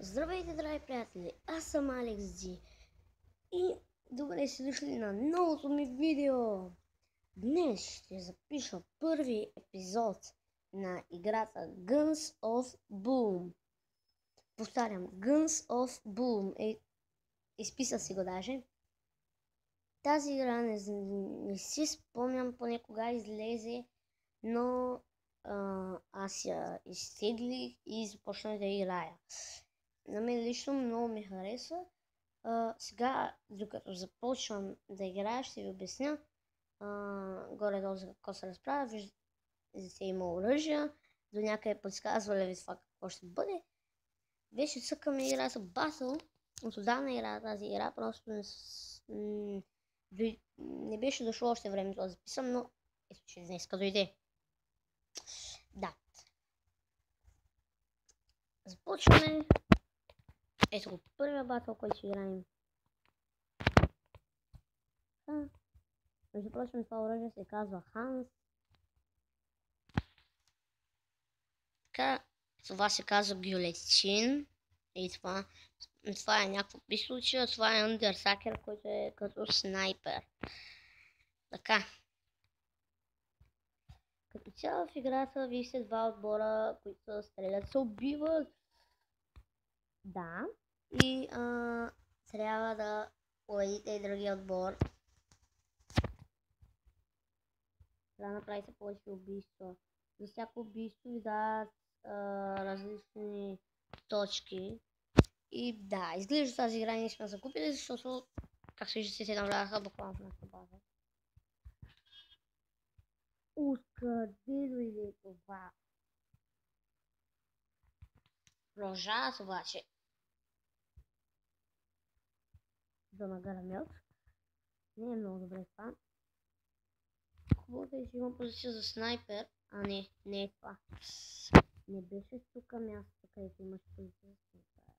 Здравейте, драги приятели! Аз съм Алекс Ди и добре си дошли на новото ми видео! Днес ще запиша първи епизод на играта Guns of Boom. Повтарям, Guns of Boom. Изписах си го даже. Тази игра не си спомням поне кога излезе, но аз я изтеглих и започнах да играя. На мен лично много ми хареса. Сега, докато започвам да играя, ще ви обясня горе-долу за какво се разправя. Виждате, има оръжия, до някъде подсказва ви това какво ще бъде. Вече цъкаме играта Battle. От отдавна играя тази игра, просто не беше дошло още времето да записам, но ето, че днеска дойде. Да. Започваме. Ето го първия батъл, който ще играем. Между прочим, това оръжие се казва Ханс. Така, това се казва Гюлетин. И това е някакво пистолче, това е Undersucker, който е като снайпер. Така. Като цяло в играта вижте два отбора, които стрелят, се убиват. Да. И трябва да победите и другия отбор. Трябва да направите повече убийства. За всяко убийство ви дават различни точки. И да, изглежда тази игра не сме закупили, защото, как се виждате, се набраха буквално в нашата база. Откъде дойде това? Продължават обаче да нагърмят. Не е много добре това. Хубаво е, че имам позиция за снайпер. Не е това. Не беше тук място, където имаш позиция за снайпер.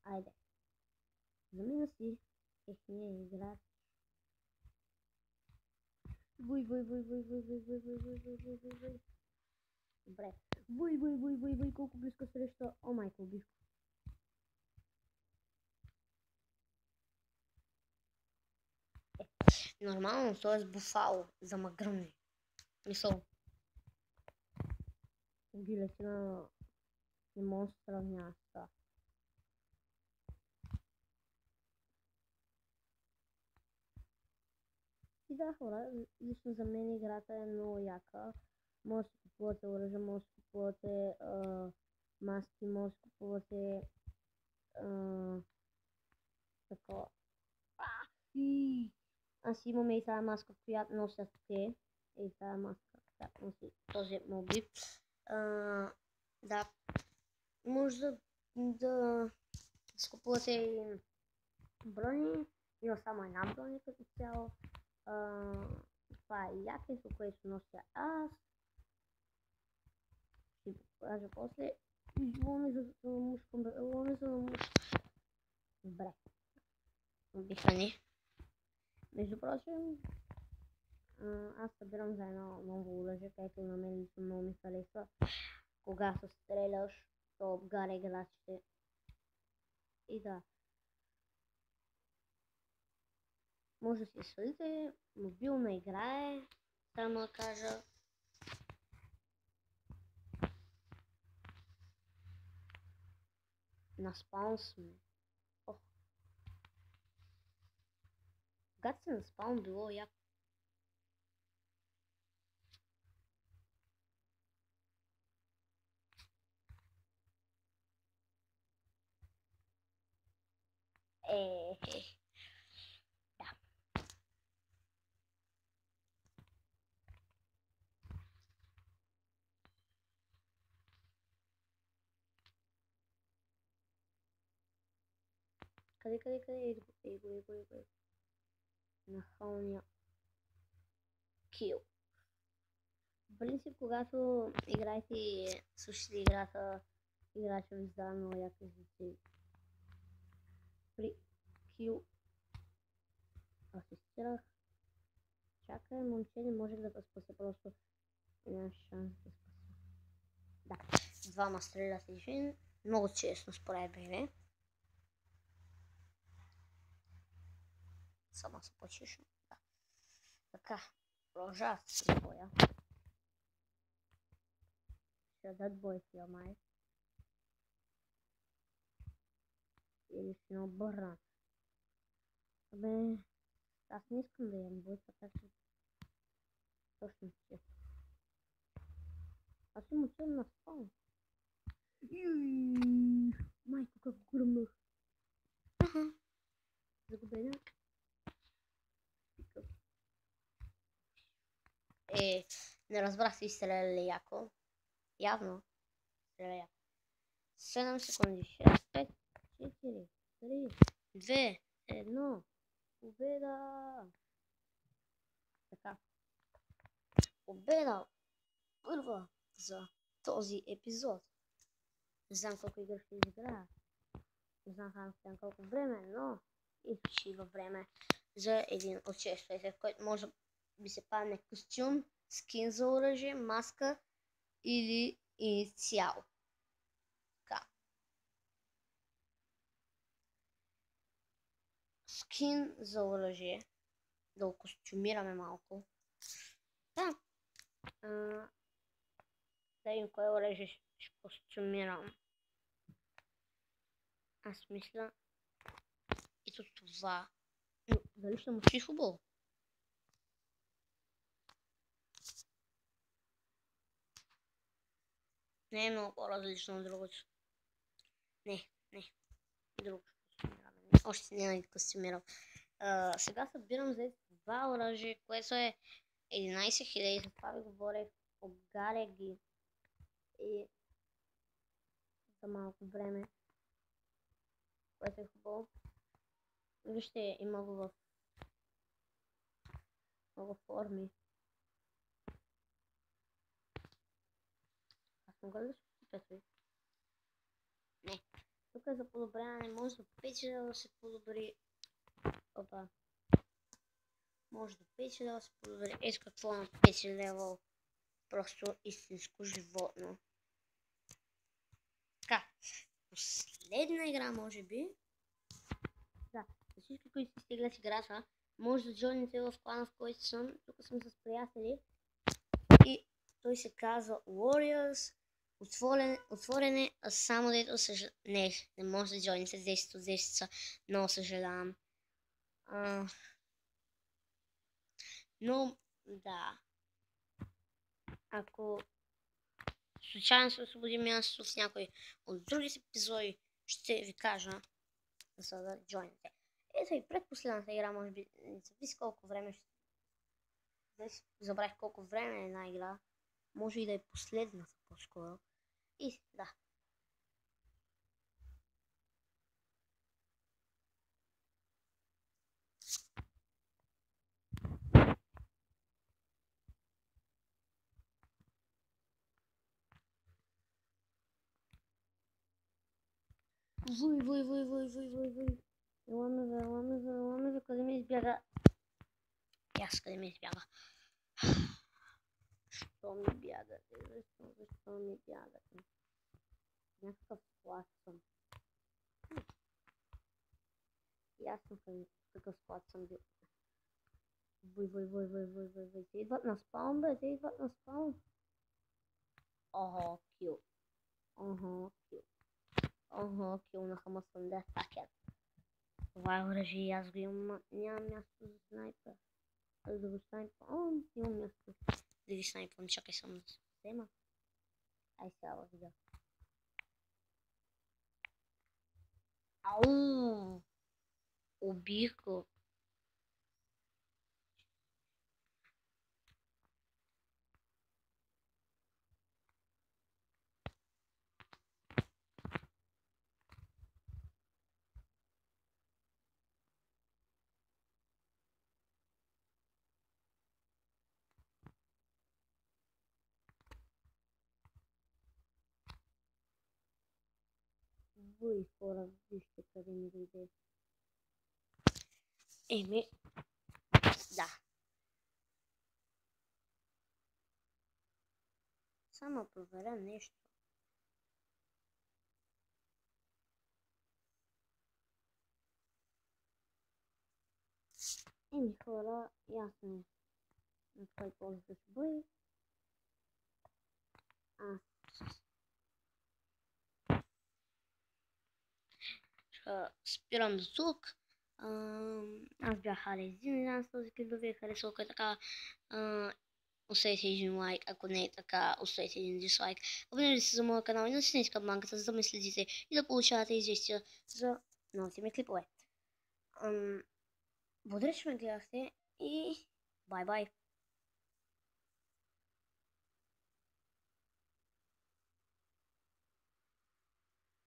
Айде. Замина си техния играч. Вой. Добре. Вой, колко близко среща. О, майко, близко. Нормално, то е с буфало, за магръмни. Мисъл. Гилетина не може да сравнява с това. И да, хора, лично за мен играта е много яка. Може да купувате оръжия, може да купувате маски, може да купувате такова. Аз имаме и тази маска, която носят те. И тази маска, която носи този мобип. Да, може да скупувате и брони. Има само една броня като цяло. Това е якето, което нося аз. Ще ви покажа после. Лоне за мушка. Добре. Убиха ни. Между прочим, аз събирам за едно ново оръжие, което на мен лично много ми харесва. Когато стреляш, то обгаря играчите. И да. Може да си следите, мобилна игра е, само да кажа. На спаун сме. Когато се на спаун било яко. Да. Къде? Его. Нахалния кил. В принцип, когато играете и слушате играта, играча ви издава много яки звуци. При кил асистирах. това момче не може да го спаси, просто нямаш шанс да спаси. Да, двама стрелят един, много честно според мен. Само се почиша. Да. Така, продължават с боя. Ще дадат бой сега, май. Или ще не обърнат. Абе, аз не искам да имам бой, така че точно ще. Аз им отивам на спаун. Майко, как гръмнах. Загубена. Не разбрах си стреляли яко. Явно. Стреля яко. 7 секунди. 6, 5, 4, 3, 2, 1. Победа! Така. Победа! Първа за този епизод. Не знам колко игри ще изиграя. Не знам колко време, но изпиши във време за един от 6, в който може би се падне костюм, скин за оръжие, маска или инициал. Така. Скин за оръжие. Да го костюмираме малко. Да. Да видим кое оръжие ще костюмирам. Аз мисля ето това. Но дали ще мъчи хубаво? Не е много по-различно от другото. Не. Друго ще костюмираме. Още не е костюмирал. Сега събирам за това оръжие, което е 11 000. За това ви говорех. Огаря ги. И за малко време. Което е хубаво. Вижте, има го в много форми. Аз мога ли да се подписвай? Не. Тук е за подобряване. Може до 5 лева да се подобри. Опа. Може до 5 лева да се подобри. Ето какво на 5 лева. Просто истинско животно. Така. Последна игра, може би. Да. За всички, които си стиглят играта, може да джойните в клана, в който съм. Тук съм с приятели. И той се казва Warriors. Отворене, а само дето не може да джойните 10 от 10. Много съжалявам. Но, да. Ако случайно се освободи място в някой от другите епизоди, ще ви кажа да джойните. Ето и предпоследната игра, може би, не зависи колко време ще... Забравих колко време е една игра. Може и да е последната по-скоро. И да. Вой. Еламе за къде ми избяга. И аз къде ми избяга. Защо ми бягате? Защо ми бягате? Някакъв склад съм. Ясно какъв склад съм бил. Вой. Те идват на спаун, бе. Те идват на спаун. Ого, кил. Кил на Хамасан Деф Пакет. Това е оръжие и аз го имам. Нямам място за снайпер. Да го снайпвам. Имам място да ви снайпвам. Чакай само да се взема. Ай сега го видя. Ау! Убих го. Вой, хора, вижте къде ми дойде. Еми, да. само проверя нещо. Еми хора, ясно е. На това ползвах да се бъде. Спирам до тук. Аз бях Алезин, не знам с този клип да ви е харесал, ако е така. Оставете един лайк, ако не е така, оставете един дизлайк. Абонирайте се за моя канал и натиснете камбанката, за да ме следите и да получавате известия за новите ми клипове. Благодаря, че ме гледахте и бай-бай!